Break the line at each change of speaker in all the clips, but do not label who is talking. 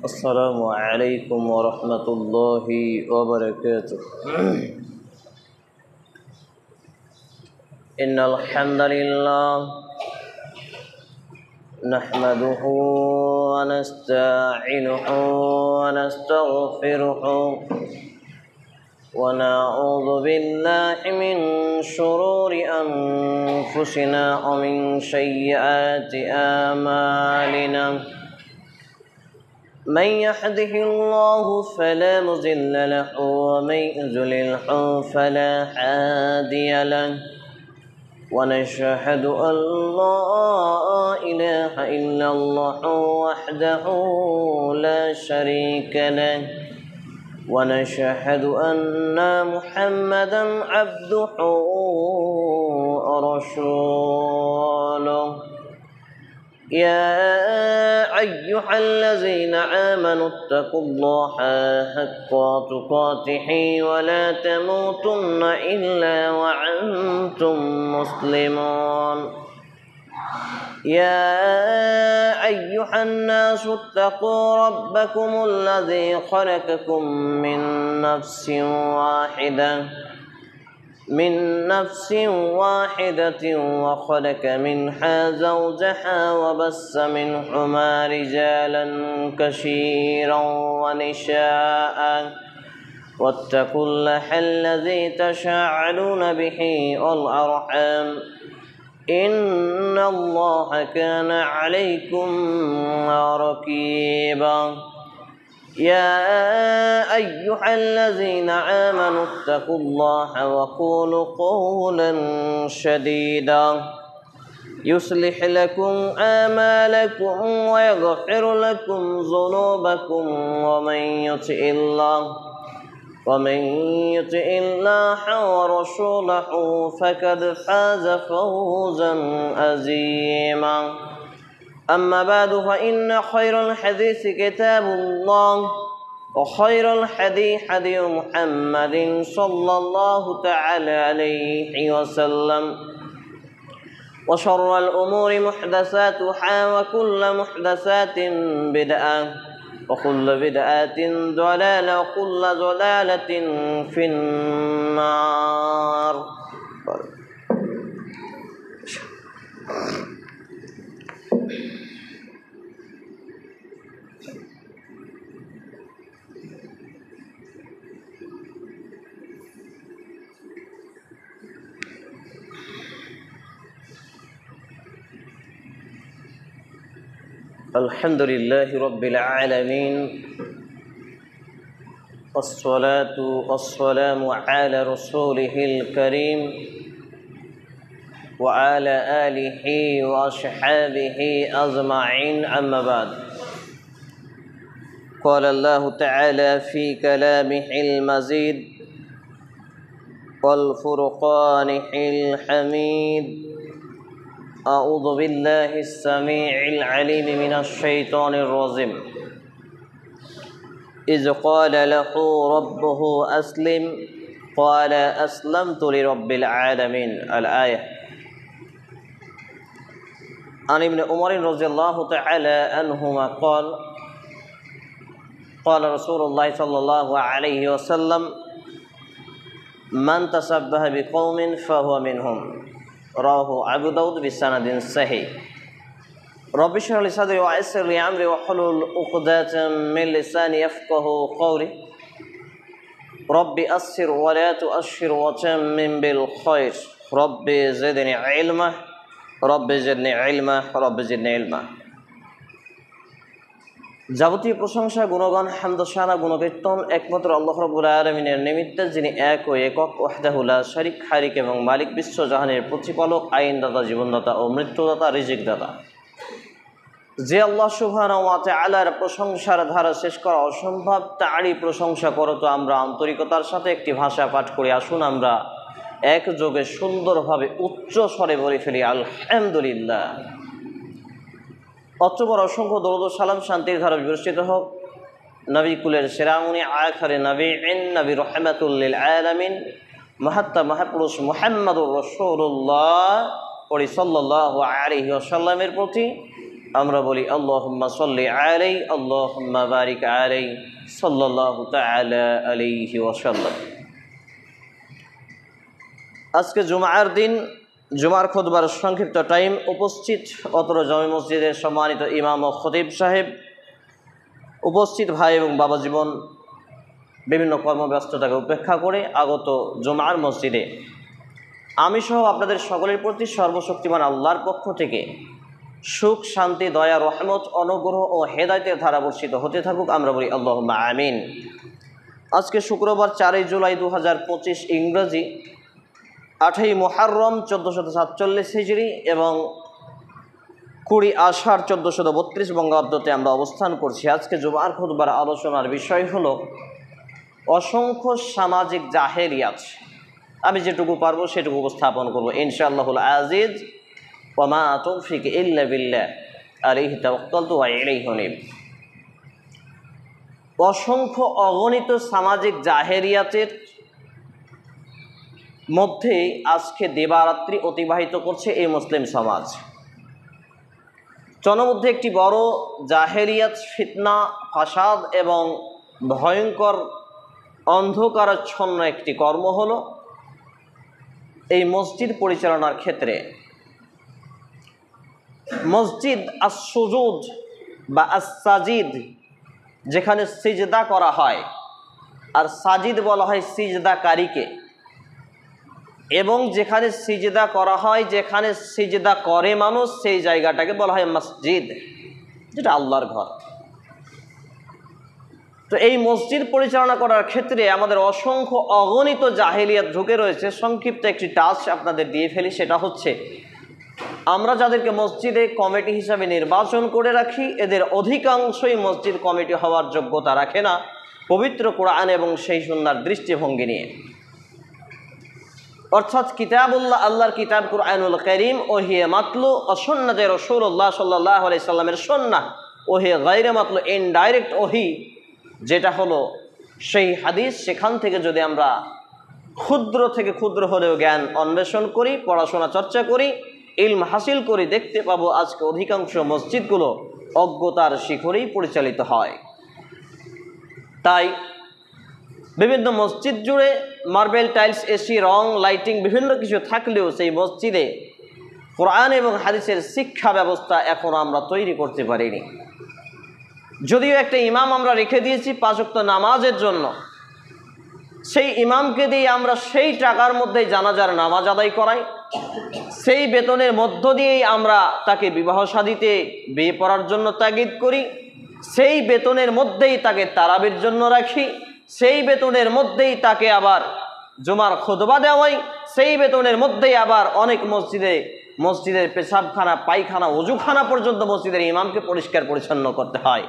السلام عليكم ورحمة الله وبركاته. إن الحمد لله نحمده ونستعينه ونستغفره ونعوذ بالله من شرور أنفسنا ومن سيئات أعمالنا. من يهده الله فلا مضل له ومن يضلله فلا هادي له ونشهد أن لا إله إلا الله وحده لا شريك له ونشهد أن محمدا عبده ورسوله. يا أيها الذين آمنوا اتقوا الله حق تقاته ولا تموتن إلا وأنتم مسلمون. يا أيها الناس اتقوا ربكم الذي خلقكم من نفس واحدة وخلق منها زوجها وبث منهما رجالا كثيرا ونساء واتقوا الله الذي تساءلون به والأرحام إن الله كان عليكم رقيبا. يا أيها الذين آمنوا اتقوا الله وقولوا قولا سديدا يصلح لكم أعمالكم ويغفر لكم ذنوبكم ومن يطع الله ورسوله فقد فاز فوزا عظيما. أما بعد فإن خير الحديث كتاب الله وخير الهدي هدي محمد صلى الله تعالى عليه وسلم وشر الأمور محدثاتها وكل محدثات بدعة وكل بدعة ضلالة وكل ضلالة في النار. الحمد لله رب العالمين والصلاة والسلام على رسوله الكريم وعلى آله وأصحابه أجمعين. أما بعد، قال الله تعالى في كلامه المجيد والفرقان الحميد: أعوذ بالله السميع العليم من الشيطان الرجيم إذ قال له ربه أسلم قال أسلمت لرب العالمين. الآية. عن ابن عمر رضي الله تعالى عنهما قال قال رسول الله صلى الله عليه وسلم: من تشبه بقوم فهو منهم. رواه أبو داود بسند صحيح. رب اشرح لي صدري ويسر لي أمري واحلل عقدة من لساني يفقهوا قولي. رب أسر ولا تؤشر وتمم بالخير. رب زدني علما رب زدني علما رب زدني علما. যাবতীয় প্রশংসা, গুণগান, হামদ, শানা, গুণকীর্তন একমাত্র আল্লাহ রাব্বুল আলামিনের নিমিত্তে, যিনি এক ও একক, ওয়াহদাহু লা শারীক, খালিক এবং মালিক, বিশ্বজাহানের প্রতিপালক, আইনদাতা, জীবনদাতা ও মৃত্যুদাতা, রিজিকদাতা। যে আল্লাহ সুবহানাহু ওয়া তাআলার প্রশংসার ধারা শেষ করা অসম্ভব, তারই প্রশংসা করতো আমরা আন্তরিকতার সাথে একটি ভাষা পাঠ করি। আসুন আমরা একযোগে সুন্দরভাবে উচ্চ স্বরে বলে ফেলি আলহামদুলিল্লাহ। অতঃপর অসংখ্য দরুদ ও সালাম শান্তির ধারা বিবর্ষিত হোক নবী কুলের সেরামুনি আখারে নবী রহমাতুল লিল আলামিন মহাত্মা মহাপুরুষ মুহাম্মদুর রাসূলুল্লাহ পড়ি সাল্লাল্লাহু আলাইহি ওয়াসাল্লামের প্রতি, আমরা বলি আল্লাহুম্মা সাল্লি আলাইহি আল্লাহুম্মা বারিক আলাইহি সাল্লাল্লাহু তাআলা আলাইহি ওয়াসাল্লাম। আজকে জুমার দিন, জুমার খুতবার সংক্ষিপ্ত টাইম। উপস্থিত অত্র জামে মসজিদের সম্মানিত ইমাম ও খতিব সাহেব, উপস্থিত ভাই এবং বাবা জীবন, বিভিন্ন কর্মব্যস্ততাকে উপেক্ষা করে আগত জুমার মসজিদে আমি সহ আপনাদের সকলের প্রতি সর্বশক্তিমান আল্লাহর পক্ষ থেকে সুখ, শান্তি, দয়া, রহমত, অনুগ্রহ ও হেদায়েতের ধারা বর্ষিত হতে থাকুক, আমরা বলি আল্লাহুম্মা আমিন। আজকে শুক্রবার 4 জুলাই 2025 ইংরেজি, 8ই মুহররম 1447 হিজরি এবং 20 আষাঢ় 1432 বঙ্গাব্দতে আমরা অবস্থান করছি। আজকে জুমার খুতবার আলোচনার বিষয় হলো অসংখ্য সামাজিক জাহেলিয়াত। আমি যেটুকু পারবো সেটুকু উপস্থাপন করব ইনশাআল্লাহুল আজিজ। ওয়া মা তৌফিক ইল্লা বিল্লাহ, আলাইহি তাওয়াক্কালতু ওয়া ইলাইহি উনীব। অসংখ্য অগণিত সামাজিক জাহেলিয়াতের মধ্যে আজকে দিবারাত্রি অতিবাহিত করছে এই মুসলিম সমাজ। জনমধ্যে একটি বড় জাহেলিয়াত, ফিতনা, ফাসাদ এবং ভয়ঙ্কর অন্ধকারাচ্ছন্ন একটি কর্ম হলো এই মসজিদ পরিচালনার ক্ষেত্রে মসজিদ আস-সুজুদ বা আস-সাজিদ, যেখানে সিজদা করা হয়, আর সাজিদ বলা হয় সিজদাকারীকে, এবং যেখানে সিজদা করা হয়, যেখানে সিজদা করে মানুষ, সেই জায়গাটাকে বলা হয় মসজিদ, যেটা আল্লাহর ঘর। তো এই মসজিদ পরিচালনা করার ক্ষেত্রে আমাদের অসংখ্য অগণিত জাহেলিয়াত ঢুকে রয়েছে। সংক্ষিপ্ত একটি টাচ আপনাদের দিয়ে ফেলি, সেটা হচ্ছে আমরা যাদেরকে মসজিদে কমিটি হিসাবে নির্বাচন করে রাখি, এদের অধিকাংশই মসজিদ কমিটি হওয়ার যোগ্যতা রাখে না পবিত্র কোরআন এবং সেই সুন্নাহর দৃষ্টিভঙ্গি নিয়ে। অর্থাৎ কিতাবুল্লাহ, আল্লাহর কিতাব কুরআনুল কারীম, ওহিয়ে মাতলু, সুন্নাতে রাসূলুল্লাহ সাল্লাল্লাহু আলাইহি সাল্লামের সুন্নাহ, ওহিয়ে গায়রে মাতলু, ইনডাইরেক্ট ওহি, যেটা হলো সেই হাদিস। সেখান থেকে যদি আমরা ক্ষুদ্র থেকে ক্ষুদ্র হলেও জ্ঞান অন্বেষণ করি, পড়াশোনা চর্চা করি, ইলম হাসিল করি, দেখতে পাবো আজকে অধিকাংশ মসজিদগুলো অজ্ঞতার শিখরেই পরিচালিত হয়। তাই বিভিন্ন মসজিদ জুড়ে মার্বেল, টাইলস, এসি, রং, লাইটিং বিভিন্ন কিছু থাকলেও সেই মসজিদে কোরআন এবং হাদিসের শিক্ষা ব্যবস্থা এখনও আমরা তৈরি করতে পারিনি। যদিও একটা ইমাম আমরা রেখে দিয়েছি 5 ওয়াক্ত নামাজের জন্য, সেই ইমামকে দিয়ে আমরা সেই টাকার মধ্যেই জানাজার নামাজ আদায় করাই, সেই বেতনের মধ্য দিয়েই আমরা তাকে বিবাহ শাদীতে বিয়ে পড়ার জন্য তাগিদ করি, সেই বেতনের মধ্যেই তাকে তারাবির জন্য রাখি, সেই বেতনের মধ্যেই তাকে আবার জুমার খুতবা দেওয়াই, সেই বেতনের মধ্যেই আবার অনেক মসজিদের পেশাবখানা, পায়খানা, ওযুখানা পর্যন্ত মসজিদের ইমামকে পরিষ্কার পরিচ্ছন্ন করতে হয়।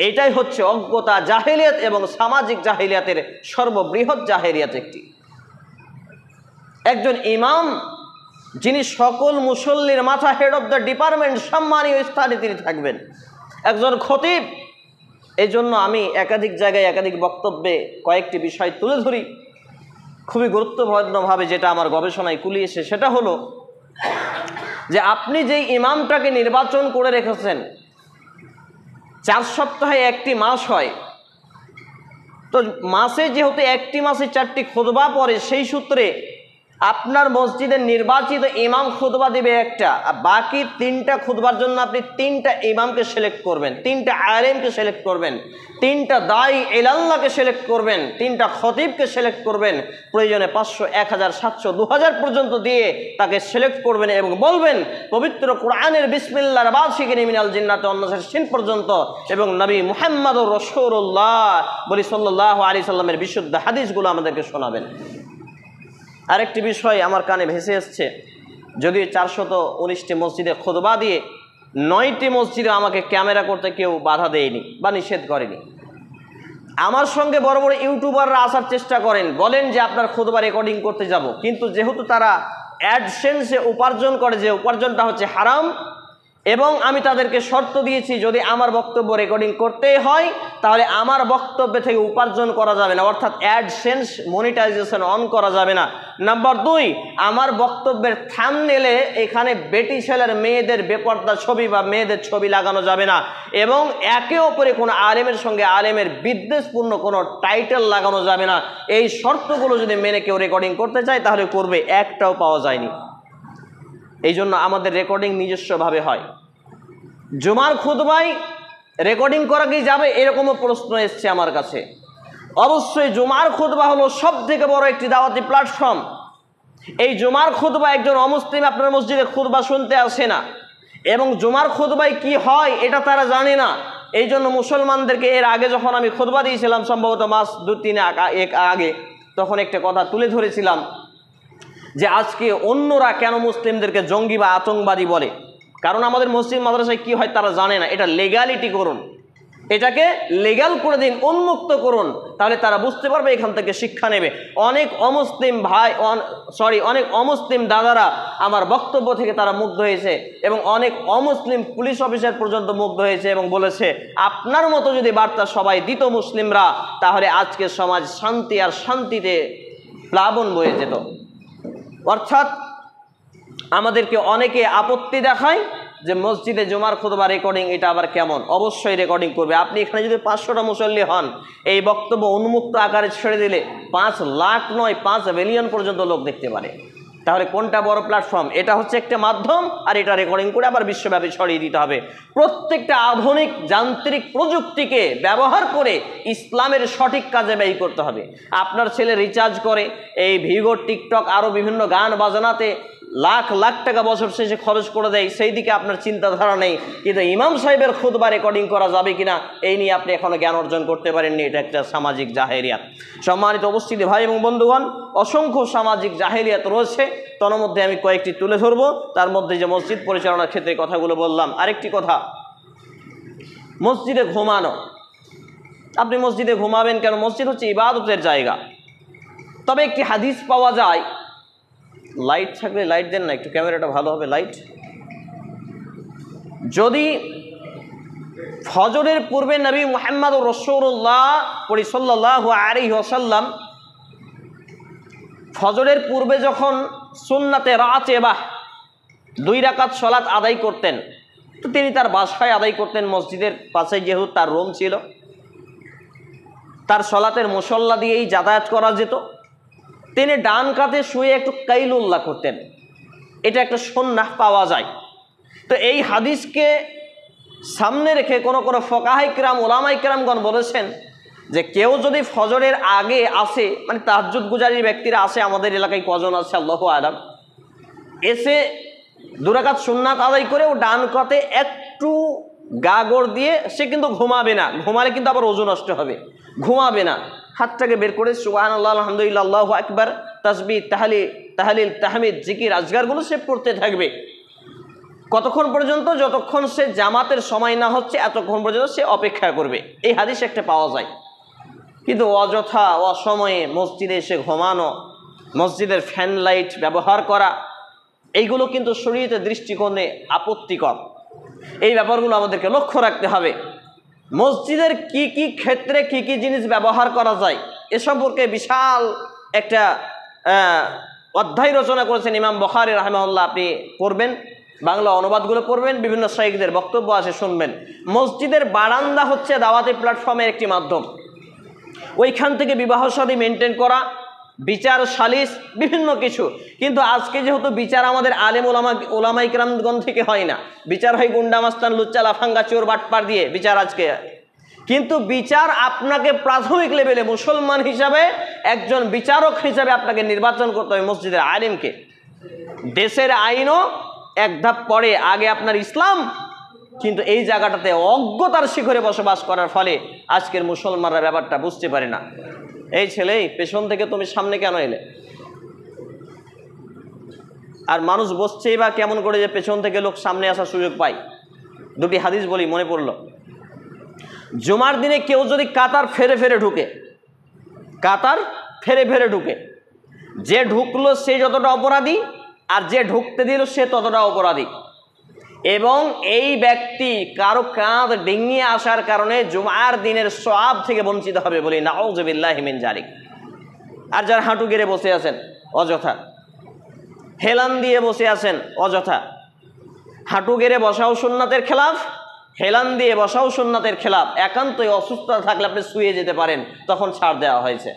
এইটাই হচ্ছে অজ্ঞতা, জাহেলিয়াত এবং সামাজিক জাহেলিয়াতের সর্ববৃহৎ জাহেলিয়াত একটি। একজন ইমাম যিনি সকল মুসল্লির মাথা, হেড অফ দ্য ডিপার্টমেন্ট, সম্মানীয় স্থানে তিনি থাকবেন। একজন খতিব, এই জন্য আমি একাধিক জায়গায় একাধিক বক্তব্যে কয়েকটি বিষয় তুলে ধরি খুবই গুরুত্বপূর্ণভাবে, যেটা আমার গবেষণায় কুলিয়েছে। সেটা হলো যে আপনি যেই ইমামটাকে নির্বাচন করে রেখেছেন, 4 সপ্তাহে একটি মাস হয়, তো মাসে যেহেতু একটি মাসে 4টি খুতবা পড়ে, সেই সূত্রে আপনার মসজিদের নির্বাচিত ইমাম খুতবা দিবে একটা, আর বাকি 3টা খুতবার জন্য আপনি 3টা ইমামকে সিলেক্ট করবেন, 3টা আলেমকে সিলেক্ট করবেন, 3টা দাঈ ইলাল্লাহকে সিলেক্ট করবেন, 3টা খতিবকে সিলেক্ট করবেন, প্রয়োজনে 500, 1000, 700, 2000 পর্যন্ত দিয়ে তাকে সিলেক্ট করবেন এবং বলবেন পবিত্র কোরআনের বিসমিল্লাহর বাদ শিখে মিনাল জিন্নাতে অন্নাসের সিন পর্যন্ত, এবং নবী মুহাম্মদুর রাসূলুল্লাহ বলি সাল্লাল্লাহু আলাইহি সাল্লামের বিশুদ্ধ হাদিসগুলো আমাদেরকে শোনাবেন। আরেকটি বিষয় আমার কানে ভেসে এসছে, যদিও 419টি মসজিদে খুতবা দিয়ে 9টি মসজিদে আমাকে ক্যামেরা করতে কেউ বাধা দেয়নি বা নিষেধ করেনি। আমার সঙ্গে বড় বড় ইউটিউবাররা আসার চেষ্টা করেন, বলেন যে আপনার খুতবা রেকর্ডিং করতে যাব, কিন্তু যেহেতু তারা অ্যাডসেন্সে উপার্জন করে, যে উপার্জনটা হচ্ছে হারাম, এবং আমি তাদেরকে শর্ত দিয়েছি যদি আমার বক্তব্য রেকর্ডিং করতেই হয় তাহলে আমার বক্তব্য থেকে উপার্জন করা যাবে না, অর্থাৎ অ্যাডসেন্স মনিটাইজেশন অন করা যাবে না। নাম্বার 2, আমার বক্তব্যের থাম্বনেলে এখানে বেটি ছেলের মেয়েদের বেপর্দা ছবি বা মেয়েদের ছবি লাগানো যাবে না, এবং একে অপরে কোনো আলেমের সঙ্গে আলেমের বিদ্বেষপূর্ণ কোনো টাইটেল লাগানো যাবে না। এই শর্তগুলো যদি মেনে কেউ রেকর্ডিং করতে চায় তাহলে করবে, একটাও পাওয়া যায়নি। এই জন্য আমাদের রেকর্ডিং নিজস্বভাবে হয়। জুমার খুতবায় রেকর্ডিং করা কি যাবে, এরকমও প্রশ্ন এসছে আমার কাছে। অবশ্যই জুমার খুতবা হলো সব থেকে বড় একটি দাওয়াতি প্ল্যাটফর্ম। এই জুমার খুতবা একজন অমুসলিম আপনার মসজিদে খুতবা শুনতে আসে না, এবং জুমার খুতবায় কি হয় এটা তারা জানে না। এই জন্য মুসলমানদেরকে এর আগে যখন আমি খুতবা দিয়েছিলাম, সম্ভবত মাস 2-3 আগে, তখন একটা কথা তুলে ধরেছিলাম যে আজকে অন্যরা কেন মুসলিমদেরকে জঙ্গি বা আতঙ্কবাদী বলে। কারণ আমাদের মসজিদ মাদ্রাসায় কি হয় তারা জানে না। এটা লিগ্যালিটি করুন, এটাকে লিগ্যাল করে দিন, উন্মুক্ত করুন, তাহলে তারা বুঝতে পারবে, এখান থেকে শিক্ষা নেবে। অনেক অমুসলিম দাদারা আমার বক্তব্য থেকে তারা মুগ্ধ হয়েছে, এবং অনেক অমুসলিম পুলিশ অফিসার পর্যন্ত মুগ্ধ হয়েছে এবং বলেছে আপনার মতো যদি বার্তা সবাই দিত মুসলিমরা, তাহলে আজকে সমাজ শান্তি আর শান্তিতে প্লাবন বয়ে যেত। অর্থাৎ আমাদেরকে অনেকে আপত্তি দেখায় যে মসজিদে জুমার খুতবা রেকর্ডিং, এটা আবার কেমন। অবশ্যই রেকর্ডিং করবে। আপনি এখানে যদি 500টা মুসল্লি হন, এই বক্তব্য উন্মুক্ত আকারে ছেড়ে দিলে 5 লাখ নয় 5 মিলিয়ন পর্যন্ত লোক দেখতে পারে। তাহলে কোনটা বড় প্ল্যাটফর্ম? এটা হচ্ছে একটা মাধ্যম, আর এটা রেকর্ডিং করে আবার বিশ্বব্যাপী ছড়িয়ে দিতে হবে। প্রত্যেকটা আধুনিক যান্ত্রিক প্রযুক্তিকে ব্যবহার করে ইসলামের সঠিক কাজে ব্যয় করতে হবে। আপনার ছেলে রিচার্জ করে এই ভিগো, টিকটক, আরও বিভিন্ন গান বাজনাতে লাখ লাখ টাকা বছর শেষে খরচ করে দেয়, সেই দিকে আপনার চিন্তাধারা নেই। কিন্তু ইমাম সাহেবের খুতবা রেকর্ডিং করা যাবে কিনা এই নিয়ে আপনি এখনো জ্ঞান অর্জন করতে পারেননি। এটা একটা সামাজিক জাহেলিয়াত। সম্মানিত উপস্থিতি ভাই এবং বন্ধুগণ, অসংখ্য সামাজিক জাহেলিয়াত রয়েছে, তার মধ্যে আমি কয়েকটি তুলে ধরবো। তার মধ্যে যে মসজিদ পরিচালনার ক্ষেত্রে কথাগুলো বললাম, আরেকটি কথা, মসজিদে ঘুমানো। আপনি মসজিদে ঘুমাবেন কেন? মসজিদ হচ্ছে ইবাদতের জায়গা। তবে একটি হাদিস পাওয়া যায়, লাইট থাকলে লাইট দেন না, একটু ক্যামেরাটা ভালো হবে। লাইট, যদি ফজরের পূর্বে নবী মুহাম্মদ রাসূলুল্লাহ সাল্লাল্লাহু আলাইহি ওয়াসাল্লাম ফজরের পূর্বে যখন সুন্নাতে রাতিবা 2 রাকাত সালাত আদায় করতেন, তো তিনি তার বাসায় আদায় করতেন। মসজিদের পাশে যেহেতু তার রুম ছিল, তার সালাতের মুসল্লা দিয়েই যাতায়াত করা যেত। তিনি ডান কাঁধে শুয়ে একটু কাইলুল্লাহ করতেন, এটা একটা সুন্নাহ পাওয়া যায়। তো এই হাদিসকে সামনে রেখে কোনো ফকাহে কিরাম, উলামায়ে কিরামগণ বলেছেন যে কেউ যদি ফজরের আগে আসে, মানে তাহাজ্জুদ গুজারি ব্যক্তিরা আসে, আমাদের এলাকায় কজন আছে আল্লাহু আলাম, এসে 2 রাকাত সুন্নাত আদায় করে ও ডান কাঁধে একটু গাগর দিয়ে সে কিন্তু ঘুমাবে না। ঘুমালে কিন্তু আবার ওযু নষ্ট হবে। ঘুমাবে না, হাতটাকে বের করে সুবহানাল্লাহ, আলহামদুলিল্লাহ, আল্লাহু আকবার, তাসবিহ, তাহলিল, তাহমিদ, জিকির, আজগারগুলো সে পড়তে থাকবে। কতক্ষণ পর্যন্ত? যতক্ষণ সে জামাতের সময় না হচ্ছে এতক্ষণ পর্যন্ত সে অপেক্ষা করবে। এই হাদিস একটা পাওয়া যায়। কিন্তু অযথা অসময়ে মসজিদে এসে ঘুমানো, মসজিদের ফ্যান লাইট ব্যবহার করা, এইগুলো কিন্তু শরীয়তের দৃষ্টিকোণে আপত্তিকর। এই ব্যাপারগুলো আমাদেরকে লক্ষ্য রাখতে হবে। মসজিদের কি কি ক্ষেত্রে কি কি জিনিস ব্যবহার করা যায় এ সম্পর্কে বিশাল একটা অধ্যায় রচনা করেছেন ইমাম বুখারী রাহিমাহুল্লাহ। আপনি পড়বেন, বাংলা অনুবাদগুলো পড়বেন, বিভিন্ন শাইখদের বক্তব্য আছে শুনবেন। মসজিদের বারান্দা হচ্ছে দাওয়াতি প্ল্যাটফর্মের একটি মাধ্যম। ওইখান থেকে বিবাহ শাদী মেনটেন করা, বিচার সালিস, বিভিন্ন কিছু। কিন্তু আজকে যেহেতু বিচার আমাদের আলেম ওলামায়ে কিরামগণ থেকে হয় না, বিচার হয় গুন্ডা মাস্তান, লুচ্চা লাফাঙ্গা, চোর বাটপার দিয়ে বিচার আজকে। কিন্তু বিচার আপনাকে প্রাথমিক লেভেলে মুসলমান হিসাবে, একজন বিচারক হিসাবে আপনাকে নির্বাচন করতে হবে মসজিদের আলেমকে। দেশের আইনও এক ধাপ পরে, আগে আপনার ইসলাম। কিন্তু এই জায়গাটাতে অজ্ঞতার শিখরে বসবাস করার ফলে আজকের মুসলমানরা ব্যাপারটা বুঝতে পারে না। এই ছেলে, পেছন থেকে তুমি সামনে কেন এলে? আর মানুষ বসছেই বা কেমন করে যে পেছন থেকে লোক সামনে আসার সুযোগ পায়? 2টি হাদিস বলি, মনে পড়লো। জুমার দিনে কেউ যদি কাতার ফেরে ফেরে ঢুকে, কাতার ফেরে ফেরে ঢুকে, যে ঢুকলো সে যতটা অপরাধী, আর যে ঢুকতে দিল সে ততটা অপরাধী। এবং এই ব্যক্তি কারো কাঁধ ডিঙিয়ে আসার কারণে জুমার দিনের সওয়াব থেকে বঞ্চিত হবে, বলি নাউযুবিল্লাহি মিন যালিক। আর যারা হাঁটু গেড়ে বসে আছেন অযথা, হেলান দিয়ে বসে আছেন অযথা, হাঁটু গেড়ে বসাও সুন্নাতের খেলাফ, হেলান দিয়ে বসাও সুন্নাতের খেলাফ। একান্তই অসুস্থতা থাকলে আপনি শুয়ে যেতে পারেন, তখন ছাড় দেওয়া হয়েছে।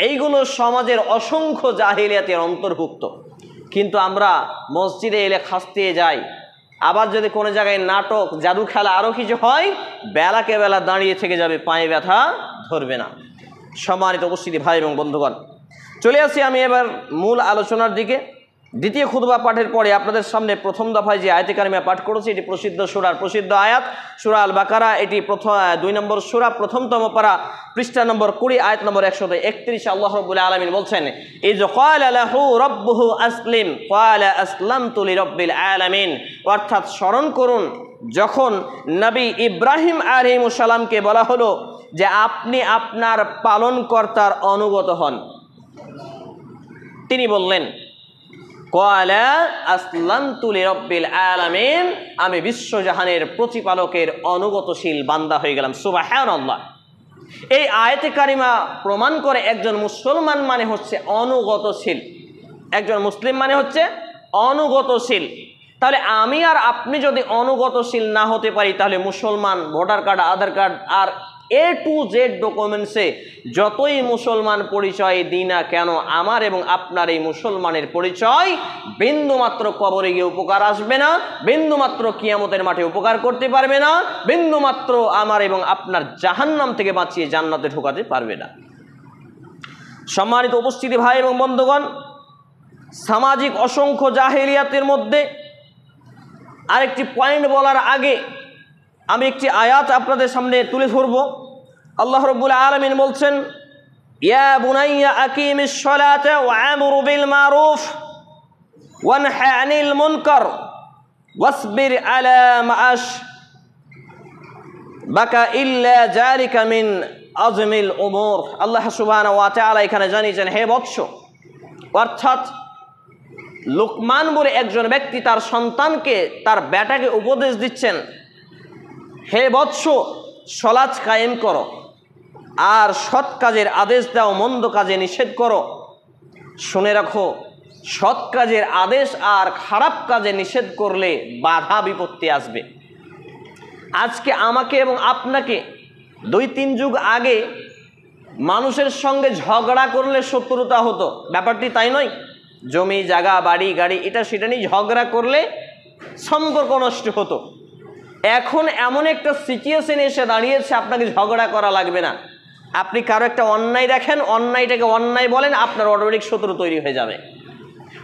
এইগুলো সমাজের অসংখ্য জাহিলিয়াতের অন্তর্ভুক্ত। কিন্তু আমরা মসজিদে এলে খাস্তে যাই, আবার যদি কোনো জায়গায় নাটক, জাদু খেলা, আরও কিছু হয়, বেলাকে বেলা দাঁড়িয়ে থেকে যাবে, পায়ে ব্যথা ধরবে না। সম্মানিত উপস্থিতি ভাই এবং বন্ধুগণ, চলে আসি আমি এবার মূল আলোচনার দিকে। দ্বিতীয় খুতবা পাঠের পরে আপনাদের সামনে প্রথম দফায় যে আয়াতে কারিমা পাঠ করেছি, এটি প্রসিদ্ধ সূরার প্রসিদ্ধ আয়াত, সূরা আল বাকারা। এটি 2 নম্বর সূরা, প্রথমতম পারা, পৃষ্ঠা নম্বর 20, আয়াত নম্বর 131। আল্লাহ রাব্বুল আলামিন বলছেন, ইয ক্বালা লাহু রাব্বুহু আসলিম ক্বালা আসলামতু লিরাব্বিল আলামিন। অর্থাৎ স্মরণ করুন, যখন নবী ইব্রাহিম আলাইহিস সালামকে বলা হলো যে আপনি আপনার পালনকর্তার অনুগত হন, তিনি বললেন ক্বালা আসলামতু লিরাব্বিল আলামিন, আমি বিশ্বজাহানের প্রতিপালকের অনুগতশীল বান্দা হয়ে গেলাম। সুবহানাল্লাহ। এই আয়াতে কারিমা প্রমাণ করে একজন মুসলমান মানে হচ্ছে অনুগতশীল, একজন মুসলিম মানে হচ্ছে অনুগতশীল। তাহলে আমি আর আপনি যদি অনুগতশীল না হতে পারি, তাহলে মুসলমান ভোটার কার্ড, আধার কার্ড আর A to Z ডকুমেন্টসে যতই মুসলমান পরিচয় দিই না কেন, আমার এবং আপনার এই মুসলমানের পরিচয় বিন্দুমাত্র কবরে গিয়ে উপকার আসবে না, বিন্দুমাত্র কিয়ামতের মাঠে উপকার করতে পারবে না, বিন্দুমাত্র আমার এবং আপনার জাহান্নাম থেকে বাঁচিয়ে জান্নাতে ঢোকাতে পারবে না। সম্মানিত উপস্থিতি ভাই এবং বন্ধুগণ, সামাজিক অসংখ্য জাহেলিয়াতের মধ্যে আরেকটি পয়েন্ট বলার আগে আমি একটি আয়াত আপনাদের সামনে তুলে ধরব। আল্লাহ রাব্বুল আলামিন বলছেন, ইয়া বুনাইয়া আকিমিস সালাতা ওয়া আমুর বিল মারুফ ওয়ানহা আনিল মুনকার ওয়াসবির আলা মাআশ বাকা ইল্লা যালিকা মিন আজমিল উমুর। আল্লাহ সুবহানাহু ওয়া তাআলা এখানে জানিয়েছেন, হে বৎস, অর্থাৎ লুকমান বলে একজন ব্যক্তি তার সন্তানকে, তার বেটাকে উপদেশ দিচ্ছেন, হে বৎস, সালাত কায়েম করো আর সৎ কাজের আদেশ দাও, মন্দ কাজে নিষেধ করো। শুনে রাখো, সৎ কাজের আদেশ আর খারাপ কাজে নিষেধ করলে বাধা বিপত্তি আসবে। আজকে আমাকে এবং আপনাকে 2-3 যুগ আগে মানুষের সঙ্গে ঝগড়া করলে শত্রুতা হতো, ব্যাপারটি তাই নয়? জমি জায়গা বাড়ি গাড়ি এটা সেটা নিয়ে ঝগড়া করলে সম্পর্ক নষ্ট হতো। এখন এমন একটা সিচুয়েশনে এসে দাঁড়িয়েছে, আপনাকে ঝগড়া করা লাগবে না। আপনি কারো একটা অন্যায় দেখেন, অন্যায়টাকে অন্যায় বলেন, আপনার অটোমেটিক শত্রু তৈরি হয়ে যাবে।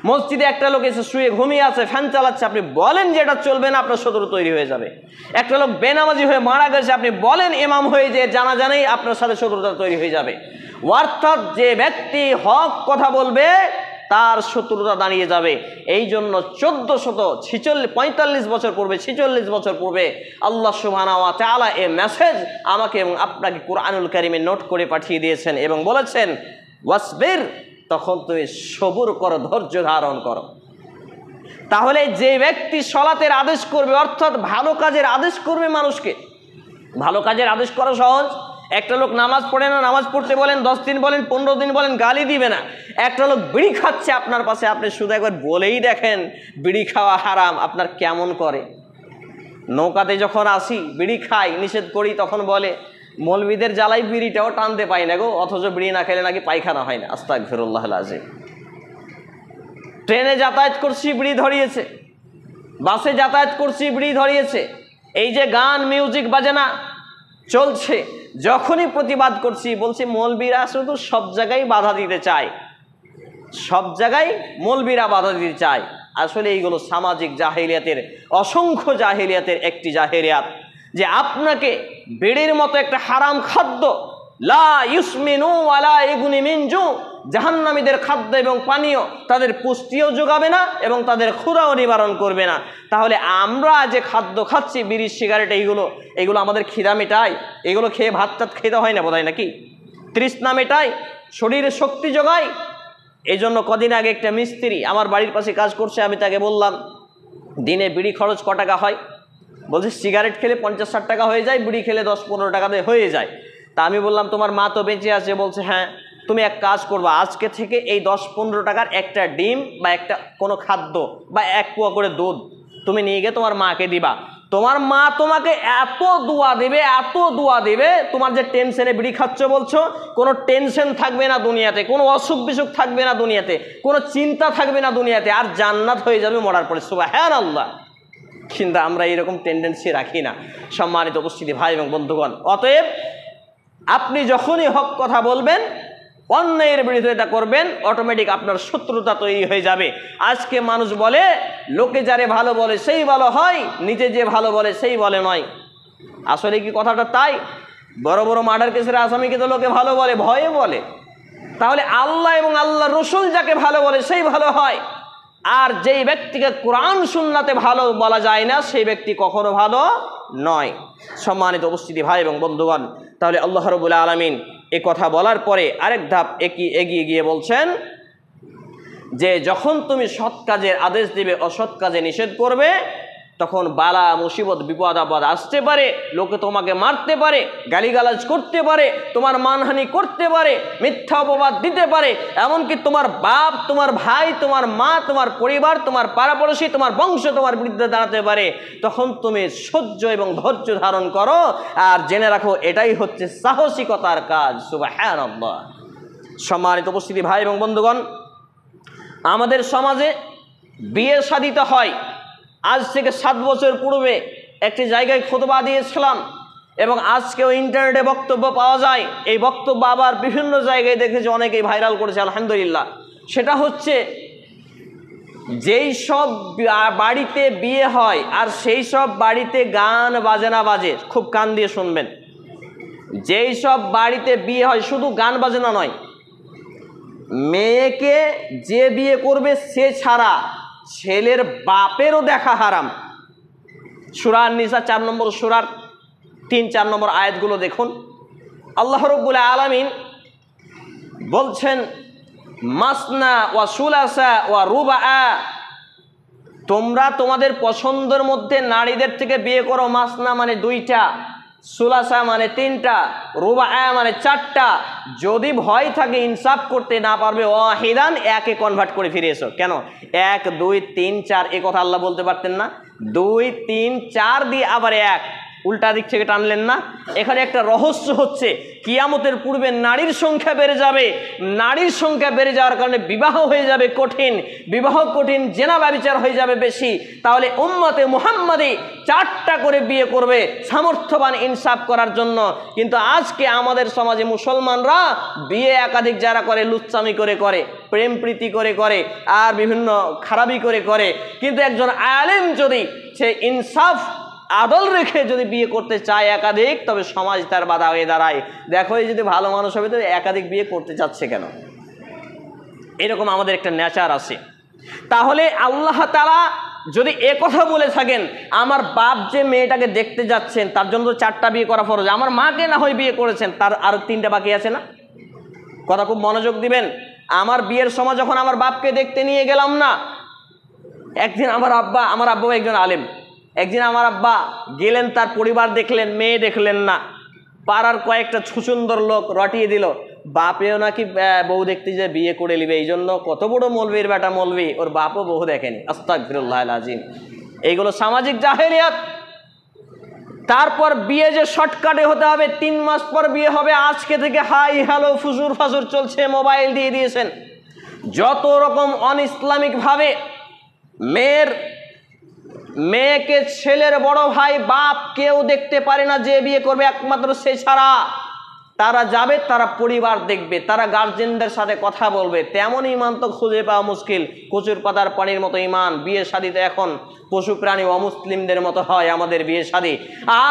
মসজিদে একটা লোক এসে শুয়ে ঘুমিয়ে আছে, ফ্যান চালাচ্ছে, আপনি বলেন যে এটা চলবে না, আপনার শত্রু তৈরি হয়ে যাবে। একটা লোক বেনামাজি হয়ে মারা গেছে, আপনি বলেন ইমাম হয়ে যে জানা জানাই, আপনার সাথে শত্রুতা তৈরি হয়ে যাবে। অর্থাৎ যে ব্যক্তি হক কথা বলবে তার শত্রুতা দাঁড়িয়ে যাবে। এই জন্য 1445 বছর পূর্বে, 46 বছর পূর্বে আল্লাহ সুবহানাহু ওয়া তাআলা এই মেসেজ আমাকে এবং আপনাকে কুরআনুল কারীমে নোট করে পাঠিয়ে দিয়েছেন এবং বলেছেন, ওয়াসবির, তখন তুমি সবুর করো, ধৈর্য ধারণ করো। তাহলে যে ব্যক্তি সালাতের আদেশ করবে, অর্থাৎ ভালো কাজের আদেশ করবে মানুষকে, ভালো কাজের আদেশ করা সহজ। একটা লোক নামাজ পড়ে না, নামাজ পড়তে বলেন, 10 দিন বলেন, 15 দিন বলেন, গালি দিবে না। একটা লোক বিড়ি খাচ্ছে আপনার পাশে, আপনি শুধু একবার বলেই দেখেন বিড়ি খাওয়া হারাম, আপনার কেমন করে। নৌকাতে যখন আসি বিড়ি খাই, নিষেধ করি, তখন বলে মৌলবীদের জ্বালাই বিড়িটাও টানতে পাই না গো, অথচ বিড়ি না খেলে নাকি পায়খানা হয় না। আস্তাগফিরুল্লাহুল আযীম। ট্রেনে যাতায়াত করছি বিড়ি ধরিয়েছে, বাসে যাতায়াত করছি বিড়ি ধরিয়েছে, এই যে গান মিউজিক বাজনা চলছে, যখনই প্রতিবাদ করছি বলছি মৌলবীরা শুধু সব জায়গায় বাধা দিতে চায়, সব জায়গায় মৌলবীরা বাধা দিতে চায়। আসলে এইগুলো সামাজিক জাহেলিয়াতের, অসংখ্য জাহেলিয়াতের একটি জাহেলিয়াত, যে আপনাকে বিড়ির মতো একটা হারাম খাদ্য, লা ইউসমিনু ওয়ালা ইগুনি মিন জু, জাহান্নামীদের খাদ্য এবং পানীয় তাদের পুষ্টিও যোগাবে না এবং তাদের ক্ষুধাও নিবারণ করবে না। তাহলে আমরা যে খাদ্য খাচ্ছি, বিড়ি সিগারেট, এইগুলো আমাদের খিদা মেটায়? এগুলো খেয়ে ভাত টাত খেতে হয় না বোধহয় নাকি? তৃষ্ণা মেটায়, শরীরে শক্তি যোগায়। এই জন্য কদিন আগে একটা মিস্ত্রি আমার বাড়ির পাশে কাজ করছে, আমি তাকে বললাম দিনে বিড়ি খরচ ক টাকা হয়? বলছে সিগারেট খেলে 50-60 টাকা হয়ে যায়, বিড়ি খেলে 10-15 টাকাতে হয়ে যায়। তা আমি বললাম তোমার মা তো বেঁচে আছে। বলছে হ্যাঁ। তুমি এক কাজ করবা, আজকে থেকে এই 10-15 টাকার একটা ডিম বা একটা কোনো খাদ্য বা 1 পোয়া করে দুধ তুমি নিয়ে গিয়ে তোমার মাকে দিবা। তোমার মা তোমাকে এত দোয়া দেবে, এত দোয়া দেবে, তোমার যে টেনশনে বিড়ি খাচ্ছ বলছো, কোনো টেনশন থাকবে না দুনিয়াতে, কোনো অসুখ বিসুখ থাকবে না দুনিয়াতে, কোনো চিন্তা থাকবে না দুনিয়াতে, আর জান্নাত হয়ে যাবে মরার পরে। সুবহানাল্লাহ। কিন্তু আমরা এরকম টেন্ডেন্সি রাখি না। সম্মানিত উপস্থিতি ভাই এবং বন্ধুগণ, অতএব আপনি যখনই হক কথা বলবেন, অন্যায়ের বিরোধিতা করবেন, অটোমেটিক আপনার শত্রুতা তৈরি হয়ে যাবে। আজকে মানুষ বলে লোকে যারে ভালো বলে সেই ভালো হয়, নিজে যে ভালো বলে সেই বলে নয়। আসলে কি কথাটা তাই? বড় বড় মার্ডার কেসের আসামিকে তো লোকে ভালো বলে, ভয়ে বলে। তাহলে আল্লাহ এবং আল্লাহ রসুল যাকে ভালো বলে সেই ভালো হয়, আর যেই ব্যক্তিকে কোরআন সুন্নাতে ভালো বলা যায় না সেই ব্যক্তি কখনো ভালো নয়। সম্মানিত উপস্থিতি ভাই এবং বন্ধুগণ, তাহলে আল্লাহ রাব্বুল আলামিন এ কথা বলার পরে আরেক ধাপ এগিয়ে গিয়ে বলছেন যে যখন তুমি সৎ কাজের আদেশ দিবে, অসৎ কাজে নিষেধ করবে, তখন বালা মুসিবত বিপদ আপদ আসতে পারে, লোকে তোমাকে মারতে পারে, গালিগালাজ করতে পারে, তোমার মানহানি করতে পারে, মিথ্যা অপবাদ দিতে পারে, এমনকি তোমার বাপ, তোমার ভাই, তোমার মা, তোমার পরিবার, তোমার পাড়াপড়শি, তোমার বংশ তোমার বিরুদ্ধে দাঁড়াতে পারে। তখন তুমি সহ্য এবং ধৈর্য ধারণ করো, আর জেনে রাখো এটাই হচ্ছে সাহসিকতার কাজ। সুবহানাল্লাহ। সম্মানিত উপস্থিতি ভাই এবং বন্ধুগণ, আমাদের সমাজে বিয়ে শাদিতে হয়। আজ থেকে 7 বছর পূর্বে একটি জায়গায় খুতবা দিয়েছিলাম এবং আজকেও ইন্টারনেটে বক্তব্য পাওয়া যায়। এই বক্তব্য আবার বিভিন্ন জায়গায় দেখেছি, অনেকেই ভাইরাল করেছে, আলহামদুলিল্লাহ। সেটা হচ্ছে যেই সব বাড়িতে বিয়ে হয় আর সেই সব বাড়িতে গান বাজনা বাজে, খুব কান দিয়ে শুনবেন, যেই সব বাড়িতে বিয়ে হয় শুধু গান বাজনা নয়, মেয়েকে যে বিয়ে করবে সে ছাড়া ছেলের বাপেরও দেখা হারাম। সূরা আন-নিসা 4 নম্বর সূরার 3-4 নম্বর আয়াতগুলো দেখুন। আল্লাহ রাব্বুল আলামিন বলছেন মাসনা ওয়া সুলাসা ওয়া রুবা, তোমরা তোমাদের পছন্দের মধ্যে নারীদের থেকে বিয়ে করো। মাসনা মানে 2টা, সুলাসা মানে 3টা, রুবা মানে 4টা। যদি ভয় থাকে ইনসাফ করতে না পারবে, ওয়াহিদান, একে কনভার্ট করে ফিরে এসো। কেন 1 2 3 4 এ কথা আল্লাহ বলতে পারতেন না? 2 3 4 দিয়ে আবার 1 উল্টা দিক থেকে টানলেন না? এখানে একটা রহস্য হচ্ছে, কিয়ামতের পূর্বে নারীর সংখ্যা বেড়ে যাবে। নারীর সংখ্যা বেড়ে যাওয়ার কারণে বিবাহ হয়ে যাবে কঠিন, বিবাহ কঠিন, জেনা ব্যভিচার হয়ে যাবে বেশি। তাহলে উম্মতে মুহাম্মাদি 4টা করে বিয়ে করবে সামর্থ্যবান ইনসাফ করার জন্য। কিন্তু আজকে আমাদের সমাজে মুসলমানরা বিয়ে একাধিক যারা করে, লুচ্চামি করে, প্রেম প্রীতি করে, আর বিভিন্ন খারাপি করে। কিন্তু একজন আলেম যদি সে ইনসাফ আদল রেখে যদি বিয়ে করতে চায় একাধিক, তবে সমাজ তার বাধা হয়ে দাঁড়ায়। দেখো এই যদি ভালো মানুষ হবে তো একাধিক বিয়ে করতে চাচ্ছে কেন? এরকম আমাদের একটা নেচার আছে। তাহলে আল্লাহ তাআলা যদি এ কথা বলে থাকেন, আমার বাপ যে মেয়েটাকে দেখতে যাচ্ছেন তার জন্য তো 4টা বিয়ে করা ফরজ, আমার মাকে না হয় বিয়ে করেছেন, তার আরো 3টা বাকি আছে না? কথা খুব মনোযোগ দিবেন। আমার বিয়ের সময় যখন আমার বাপকে দেখতে নিয়ে গেলাম না, একদিন আমার আব্বা একজন আলেম, একদিন আমার আব্বা গেলেন, তার পরিবার দেখলেন, মেয়ে দেখলেন না, পাড়ার কয়েকটা সুন্দর লোক রটিয়ে দিল, বাপেও নাকি বউ দেখতে যে বিয়ে করে নিবে, এই জন্য কত বড় মৌলবীর বেটা মৌলবী, ওর বাপও বউ দেখেনি। আস্তাগফিরুল্লাহিল আযীম। এইগুলো সামাজিক জাহেলিয়াত। তারপর বিয়ে যে শর্টকাটে হতে হবে, 3 মাস পর বিয়ে হবে, আজকে থেকে হাই হ্যালো ফুজুর ফাজুর চলছে, মোবাইল দিয়ে দিয়েছেন। যত রকম অন ইসলামিক ভাবে মেয়েকে ছেলের বড় ভাই বাপ কেউ দেখতে পারে না, যে বিয়ে করবে একমাত্র সে ছাড়া। তারা যাবে, তারা পরিবার দেখবে, তারা গার্জেনদের সাথে কথা বলবে। তেমন ইমান তো খুঁজে পাওয়া মুশকিল, কচুর পাতার পানির মতো ইমান। বিয়ে শাদীতে এখন পশু প্রাণী অমুসলিমদের মতো হয় আমাদের বিয়ে শাদী।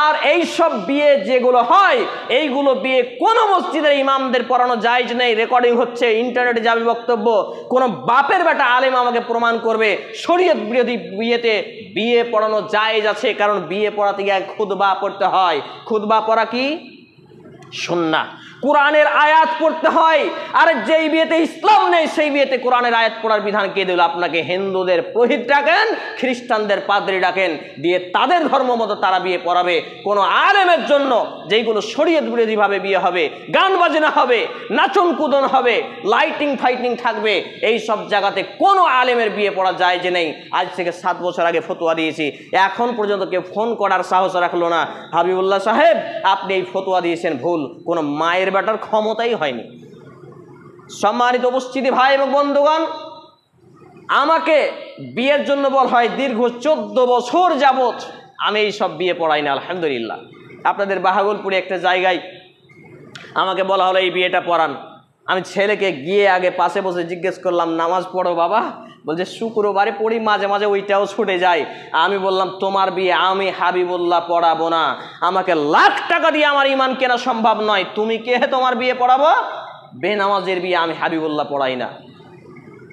আর এই সব বিয়ে যেগুলো হয়, এইগুলো বিয়ে কোনো মসজিদের ইমামদের পড়ানো জায়েজ নেই। রেকর্ডিং হচ্ছে, ইন্টারনেটে যাবে বক্তব্য, কোনো বাপের বেটা আলেম আমাকে প্রমাণ করবে শরীয়ত বিরোধী বিয়েতে বিয়ে পড়ানো জায়েজ আছে। কারণ বিয়ে পড়াতে গিয়ে খুতবা পড়তে হয়। খুতবা পড়া কি? সুন্নাহ, কোরআনের আয়াত পড়তে হয়। আর যেই বিয়েতে ইসলাম নেই সেই বিয়েতে কোরআনের আয়াত পড়ার বিধান কে দিল? আপনাকে হিন্দুদের পুরোহিত ডাকেন, খ্রিস্টানদের পাদ্রী ডাকেন, দিয়ে তাদের ধর্ম মতো তারা বিয়ে পড়াবে। কোনো আলেমের জন্য যেইগুলো শরীয়ত বিরোধীভাবে বিয়ে হবে, গান বাজনা হবে, নাচন কুদন হবে, লাইটিং ফাইটিং থাকবে, এই সব জায়গাতে কোনো আলেমের বিয়ে পড়া যায় যে নেই। আজ থেকে 7 বছর আগে ফতোয়া দিয়েছি, এখন পর্যন্ত কেউ ফোন করার সাহস রাখলো না, হাবিবুল্লাহ সাহেব আপনি এই ফতোয়া দিয়েছেন ভুল। কোনো মায়ের বেটার ক্ষমতাই হয়নি। সম্মানিত উপস্থিতি ভাই এবং বন্ধুগণ, আমাকে বিয়ের জন্য বলা হয় দীর্ঘ 14 বছর যাবত আমি এই সব বিয়ে পড়াই না। আলহামদুলিল্লাহ, আপনাদের বাহাগলপুরে একটা জায়গায় আমাকে বলা হলো এই বিয়েটা পড়ান। আমি ছেলেকে গিয়ে আগে পাশে বসে জিজ্ঞেস করলাম, নামাজ পড়ো বাবা? বলছে শুক্রবারে পড়ি, মাঝে মাঝে ওইটাও ছুটে যায়। আমি বললাম তোমার বিয়ে আমি হাবিবুল্লাহ পড়াবো না, আমাকে লাখ টাকা দিয়ে আমার ইমান কেনা সম্ভব নয়, তুমি কে তোমার বিয়ে পড়াবো? বেনামাজের বিয়ে আমি হাবিবুল্লাহ পড়াই না।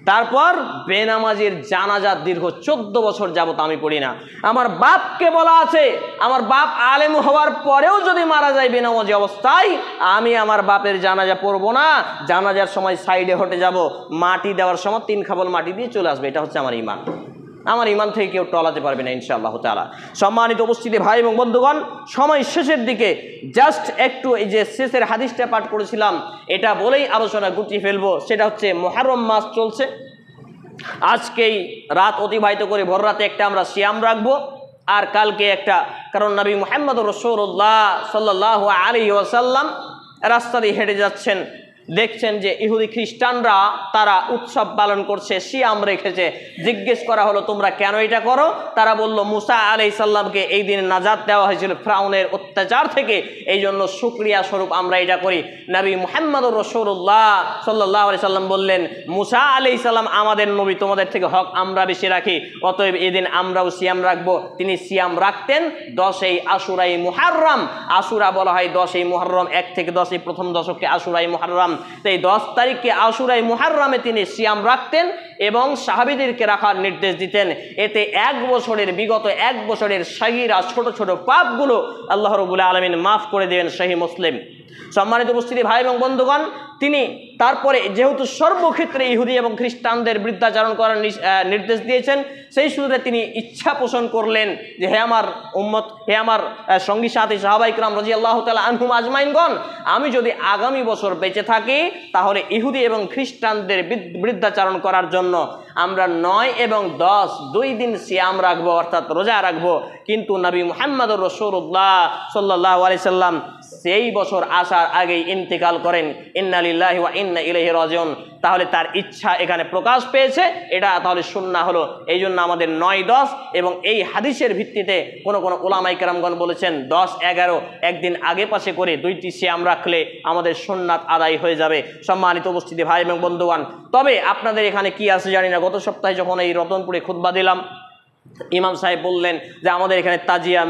তারপর বেনামাজির জানাজা দীর্ঘ 14 বছর যাবত আমি পড়ি না। আমার বাপকে বলা আছে, আমার বাপ আলেম হওয়ার পরেও যদি মারা যায় বেনামাজি অবস্থায়, আমি আমার বাপের জানাজা পড়বো না। জানাজার সময় সাইডে হটে যাব, মাটি দেওয়ার সময় 3 খাবল মাটি দিয়ে চলে আসবে। এটা হচ্ছে আমার ইমান। আমার ইমান থেকে কেউ টলাতে পারবে না ইনশাআল্লাহ তাআলা। সম্মানিত উপস্থিতি ভাই এবং বন্ধুগণ, সময় শেষের দিকে জাস্ট একটু এই যে শেষের হাদিসটা পাঠ করেছিলাম এটা বলেই আলোচনা গুটিয়ে ফেলবো। সেটা হচ্ছে মুহররম মাস চলছে, আজকেই রাত অতিবাহিত করে ভোর রাতে একটা আমরা সিয়াম রাখবো, আর কালকে একটা, কারণ নবী মুহাম্মদুর রাসূলুল্লাহ সাল্লাল্লাহু আলাইহি ওয়াসাল্লাম রাস্তা দিয়ে হেঁটে যাচ্ছেন, দেখছেন যে ইহুদি খ্রিস্টানরা তারা উৎসব পালন করছে, সিয়াম রেখেছে। জিজ্ঞেস করা হলো তোমরা কেন এটা করো? তারা বলল মুসা আলাইহিস সালামকে এই দিন নাজাত দেওয়া হয়েছিল ফিরআউনের অত্যাচার থেকে, এই জন্য শুকরিয়া স্বরূপ আমরা এটা করি। নবী মুহাম্মদুর রাসূলুল্লাহ সাল্লাল্লাহু আলাইহি সাল্লাম বললেন মুসা আলাইহিস সালাম আমাদের নবী, তোমাদের থেকে হক আমরা বেশি রাখি, অতএব এই দিন আমরাও সিয়াম রাখবো। তিনি সিয়াম রাখতেন 10ই আশুরাই মুহররম। আশুরা বলা হয় 10ই মুহররম, 1 থেকে 10 প্রথম দশককে আশুরাই মুহররম। এই 10 তারিখকে আশুরাই মুহররমে তিনি সিয়াম রাখতেন এবং সাহাবীদেরকে রাখার নির্দেশ দিতেন। এতে বিগত এক বছরের সাগীরা ছোট ছোট পাপগুলো আল্লাহ রাব্বুল আলামিন মাফ করে দেবেন। সহিহ মুসলিম। সম্মানিত উপস্থিতি ভাই এবং বন্ধুগণ, তিনি তারপরে যেহেতু সর্বক্ষেত্রে ইহুদি এবং খ্রিস্টানদের বৃদ্ধাচারণ করার নির্দেশ দিয়েছেন, সেই সূত্রে তিনি ইচ্ছা পোষণ করলেন যে হে আমার উম্মত, হে আমার সঙ্গী সাথী সাহাবায়ে কেরাম রাদিয়াল্লাহু তাআলা আনহুম আজমাইনগণ, আমি যদি আগামী বছর বেঁচে থাকি তাহলে ইহুদি এবং খ্রিস্টানদের বৃদ্ধাচারণ করার জন্য আমরা 9 এবং 10 2 দিন সিয়াম রাখবো, অর্থাৎ রোজা রাখবো। কিন্তু নবী মুহাম্মদুর রাসূলুল্লাহ সাল্লাল্লাহু আলাইহি সাল্লাম সেই বছর আসার আগেই ইন্তেকাল করেন। ইন্না লিল্লাহি ওয়া ইন্না ইলাইহি রাজিউন। তাহলে তার ইচ্ছা এখানে প্রকাশ পেয়েছে, এটা তাহলে সুন্নাহ হলো। এই জন্য আমাদের 9, 10 এবং এই হাদিসের ভিত্তিতে কোন উলামায়ে কেরামগণ বলেছেন 10, 11 একদিন আগে পাশে করে 2টি সিয়াম রাখলে আমাদের সুন্নাত আদায় হয়ে যাবে। সম্মানিত উপস্থিতি ভাই এবং বন্ধুগণ, তবে আপনাদের এখানে কি আছে জানি না, গত সপ্তাহে যখন এই রতনপুরে খুতবা দিলাম, ইমাম সাহেব বললেন যে আমাদের এখানে তাজিয়া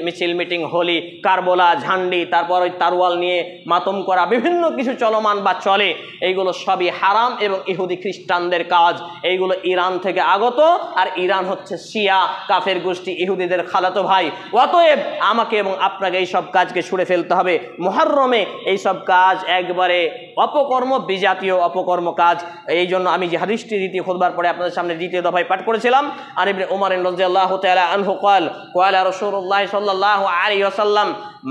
মিছিল মিটিং, হোলি, কারবালা, ঝান্ডি, তারপর ওই তারওয়াল নিয়ে মাতম করা, বিভিন্ন কিছু চলমান বা চলে, এইগুলো সবই হারাম এবং ইহুদি খ্রিস্টানদের কাজ। এইগুলো ইরান থেকে আগত, আর ইরান হচ্ছে শিয়া কাফের গোষ্ঠী, ইহুদিদের খালাতো ভাই। অতএব আমাকে এবং আপনাকে এই সব কাজকে ছুড়ে ফেলতে হবে। মুহররমে এই সব কাজ একবারে অপকর্ম, বিজাতীয় অপকর্ম কাজ। এই জন্য আমি যে হাদিসটি দ্বিতীয় খুতবার পরে আপনাদের সামনে দ্বিতীয় দফায় পাঠ করেছিলাম, আর ইবনে উমর রাদিয়াল্লাহু তাআলা আনহু ক্বালা রাসূলুল্লাহ সাল্লাল্লাহু আলাইহি ওয়াসাল্লাম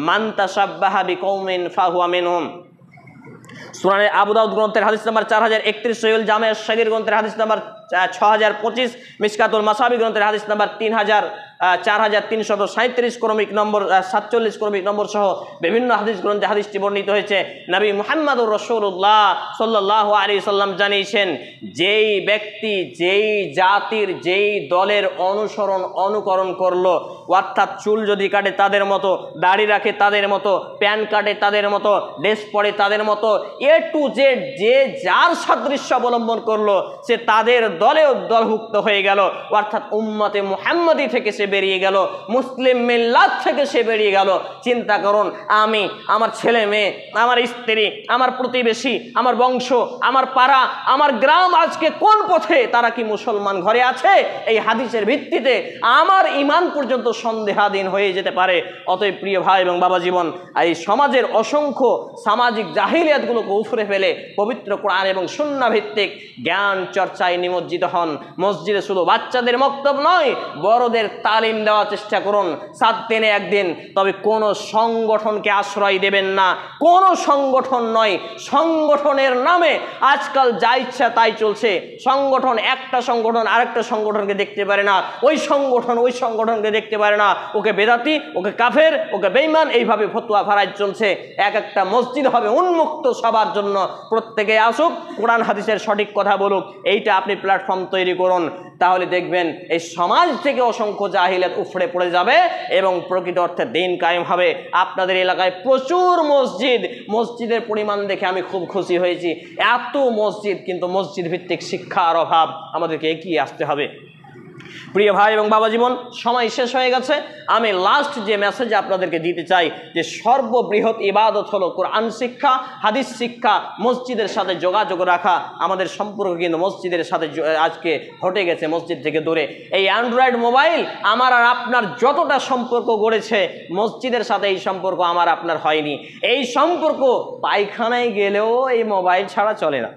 মান তাশাব্বাহা বিকওমিন ফাহুয়া মিনহুম। সুনানে আবু দাউদ গ্রন্থের হাদিস নাম্বার 4031, সহিহুল জামে আশ-শাগীর গ্রন্থের হাদিস নাম্বার 6025, মিশকাতুল মাসাবি গ্রন্থের হাদিস নাম্বার 4337 ক্রমিক নম্বর, 47 ক্রমিক নম্বর সহ বিভিন্ন হাদিস গ্রন্থে হাদিসটি বর্ণিত হয়েছে। নবী মুহাম্মদুর রাসূলুল্লাহ সাল্লাল্লাহু আলাইহি সাল্লাম জানিয়েছেন, যেই ব্যক্তি যেই জাতির যেই দলের অনুকরণ করলো, অর্থাৎ চুল যদি কাটে তাদের মতো, দাড়ি রাখে তাদের মতো, প্যান্ট কাটে তাদের মতো, ড্রেস পরে তাদের মতো, এ টু জেড যে যার সাদৃশ্য অবলম্বন করলো, সে তাদের দলেও দলভুক্ত হয়ে গেল, অর্থাৎ উম্মতে মুহাম্মদী থেকে সে বেরিয়ে গেল, মুসলিম মিল্লাত থেকে সে বেরিয়ে গেল। চিন্তা করুন, আমি, আমার ছেলে মেয়ে, আমার স্ত্রী, আমার প্রতিবেশী, আমার বংশ, আমার পাড়া, আমার গ্রাম আজকে কোন পথে? তারা কি মুসলমান ঘরে আছে? এই হাদিসের ভিত্তিতে আমার ঈমান পর্যন্ত সন্দেহাধীন হয়ে যেতে পারে। অতএব প্রিয় ভাই এবং বাবা জীবন, এই সমাজের অসংখ্য সামাজিক জাহিলিয়াতগুলোকে উফরে ফেলে পবিত্র কোরআন এবং সুন্নাহ ভিত্তিক জ্ঞান চর্চায় নিমজ্জিত হন। মসজিদে শুধু বাচ্চাদের মক্তব নয়, বড়দের তালিম দেওয়ার চেষ্টা করুন 7 দিনে একদিন। তবে কোনো সংগঠনকে আশ্রয় দেবেন না, কোনো সংগঠন নয়। সংগঠনের নামে আজকাল যা ইচ্ছা তাই চলছে। সংগঠন, একটা সংগঠন আরেকটা সংগঠনকে দেখতে পারে না, ওই সংগঠন ওই সংগঠনকে দেখতে পারে না, ওকে বেদাতি, ওকে কাফের, ওকে বেঈমান, এইভাবে ফতোয়া ফারাজ চলছে। এক একটা মসজিদ হবে উন্মুক্ত সবার জন্য, প্রত্যেকে আসুক, কোরআন হাদিসের সঠিক কথা বলুক। এইটা আপনি প্ল্যাটফর্ম তৈরি করুন, তাহলে দেখবেন এই সমাজ থেকে অসংখ্য জাহিলিয়াত উফড়ে পড়ে যাবে এবং প্রকৃত অর্থে দিন কায়েম হবে। আপনাদের এলাকায় প্রচুর মসজিদ, মসজিদের পরিমাণ দেখে আমি খুব খুশি হয়েছি। এত মসজিদ, কিন্তু মসজিদ ভিত্তিক শিক্ষার অভাব। আমাদেরকে এগিয়ে আসতে হবে। প্রিয় ভাই এবং বাবা জীবন, সময় শেষ হয়ে গেছে। আমি লাস্ট যে মেসেজ আপনাদেরকে দিতে চাই, যে সর্ববৃহৎ ইবাদত হলো কোরআন শিক্ষা, হাদিস শিক্ষা, মসজিদের সাথে যোগাযোগ রাখা। আমাদের সম্পর্ক কিন্তু মসজিদের সাথে আজকে হটে গেছে, মসজিদ থেকে দূরে। এই অ্যান্ড্রয়েড মোবাইল আমার আর আপনার যতটা সম্পর্ক গড়েছে, মসজিদের সাথে এই সম্পর্ক আমার আপনার হয়নি। এই সম্পর্ক পায়খানায় গেলেও এই মোবাইল ছাড়া চলে না,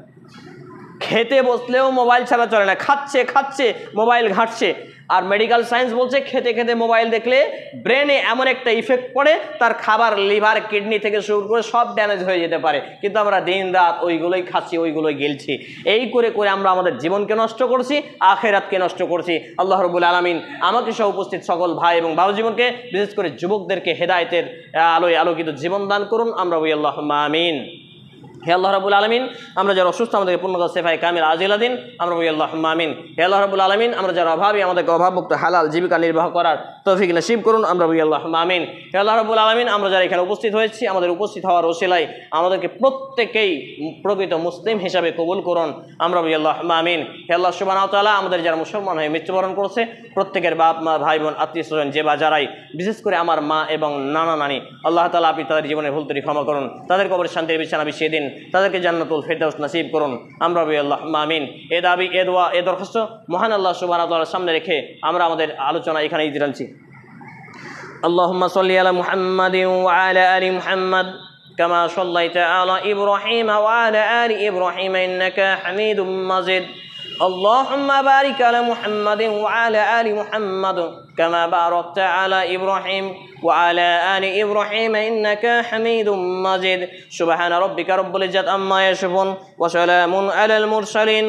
খেতে বসলেও মোবাইল ছাড়া চলে না, খাচ্ছে খাচ্ছে মোবাইল ঘাঁটছে। আর মেডিকেল সায়েন্স বলছে খেতে খেতে মোবাইল দেখলে ব্রেনে এমন একটা ইফেক্ট পড়ে, তার খাবার, লিভার, কিডনি থেকে শুরু করে সব ড্যামেজ হয়ে যেতে পারে। কিন্তু আমরা দিন রাত ওইগুলোই খাচ্ছি, ওইগুলোই গিলছি। এই করে করে আমরা আমাদের জীবনকে নষ্ট করছি, আখেরাতকে নষ্ট করছি। আল্লাহ রাব্বুল আলামিন আমাকে সহ উপস্থিত সকল ভাই এবং বাবা জীবনকে, বিশেষ করে যুবকদেরকে হেদায়েতের আলোয় আলোকিত জীবন দান করুন। আমরা বলি আল্লাহুম্মা আমিন। হে আল্লাহ রাব্বুল আলামিন, আমরা যারা অসুস্থ আমাদেরকে পূর্ণতা সেফায়ে কামিল আজিলা দিন। আমরা বলি আল্লাহুম্মা আমিন। হে আল্লাহ রাব্বুল আলামিন, আমরা যারা অভাবী আমাদেরকে অভাবমুক্ত হালাল জীবিকা নির্বাহ করার তৌফিক নসিব করুন। আমরা বলি আল্লাহুম্মা আমিন। হে আল্লাহ রাব্বুল আলামিন, আমরা যারা এখানে উপস্থিত হয়েছি, আমাদের উপস্থিত হওয়ার ওসিলায় আমাদেরকে প্রত্যেকেই প্রকৃত মুসলিম হিসাবে কবুল করুন। আমরা বলি আল্লাহুম্মা আমিন। হে আল্লাহ সুবহানাহু ওয়া তাআলা, আমাদের যারা মুসলমান হয়ে মৃত্যুবরণ করছে, প্রত্যেকের বাপ মা, ভাই বোন, আত্মীয় স্বজন যে বা যারাই, বিশেষ করে আমার মা এবং নানা নানি, আল্লাহ তাআলা আপনি তাদের জীবনের ভুল ত্রুটি ক্ষমা করুন, তাদের কবরের শান্তির বিছানা বিছিয়ে দিন, তাদেরকে জান্নাতুল ফেরদাউস নসিব করুন। আমরা বলি আল্লাহুম্মা আমিন। এ দাবি, এ দোয়া, এ দরখাস্ত মহান আল্লাহ সুবহানাহু ওয়া তাআলার সামনে রেখে আমরা আমাদের আলোচনা এখানেই টানছি। আল্লাহুম্মা সাল্লি আলা মুহাম্মাদিন ওয়া আলা আলি মুহাম্মাদ কামা সাল্লাইতা আলা ইব্রাহিম ওয়া আলা আলি ইব্রাহিম ইন্নাকা হামিদুম মাজিদ। اللهم بارك على محمد وعلى آل محمد كما باركت على إبراهيم وعلى آل إبراهيم إنك حميد مجيد. سبحان ربك رب العزة عما يصفون وسلام على المرسلين.